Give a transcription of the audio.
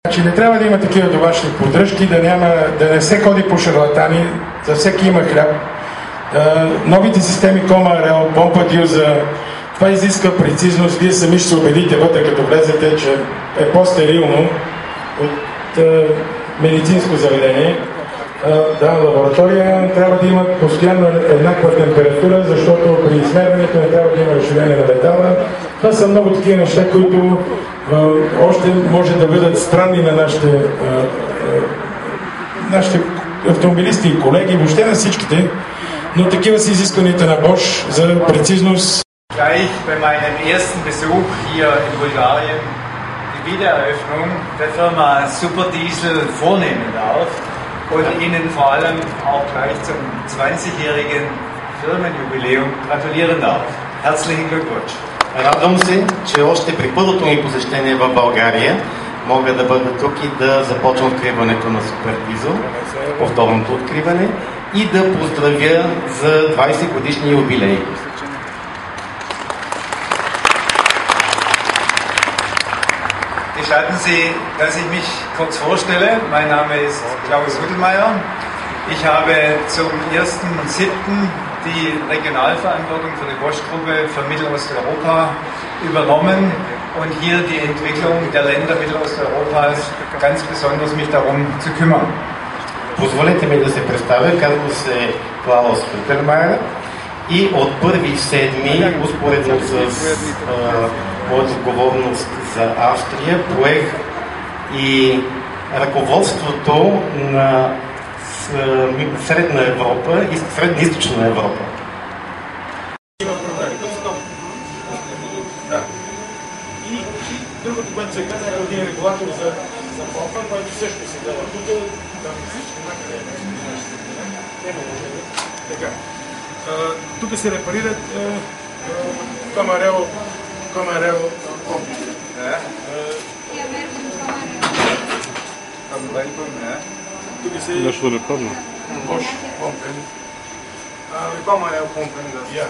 Значи не трябва да има такива домашни поддръжки, да не се ходи по шарлатани, за всеки има хляб. Новите системи Кома-Рел, помпа дюза, това изисква прецизност. Вие сами ще се убедите вътре, като влезете, че е по-стерилно от медицинско заведение. Лаборатория трябва да има постоянно еднаква температура, защото при измерването не трябва да има разширение на метала. Това са много такива неща, които още може да бъдат странни на нашите автомобилисти и колеги, въобще на всичките, но такива са изискванията на Bosch за прецизност. Gleich bei meinem ersten Besuch hier in Bulgarien die Wiedereröffnung der Firma Superdiesel vornehmen darf und Ihnen vor allem auch gleich zum 20-jährigen Firmenjubiläum gratulieren darf. Herzlichen Glückwunsch! Радвам се, че още при първото ми посещение в България мога да бъда тук и да започна откриването на Супердизел, повторното откриване, и да поздравя за 20 годишния юбилей. Gestatten Sie, dass ich mich kurz vorstelle. Mein Name ist Klaus Hüttelmeier. Ich habe zum 1.7. die Regionalverantwortung für die Bosch-Gruppe für Mittelosteuropa übernommen und hier die Entwicklung der Länder Mittelosteuropas ganz besonders mich darum zu kümmern. Позволете ми да се представя, казвам се Клаус Хютелмайер и от 1.7. успоредно с моята отговорност за Австрия поех и ръководството на Средна Европа и Средна-Източна Европа. И другото, което се гледа, е един регулатор за помпа, който също се гледа тук, там всички накъде така. Тук се репарират Кома-Рел помпи. Нещо да не падна. Bosch pompen. Кома-Рел помпен, да.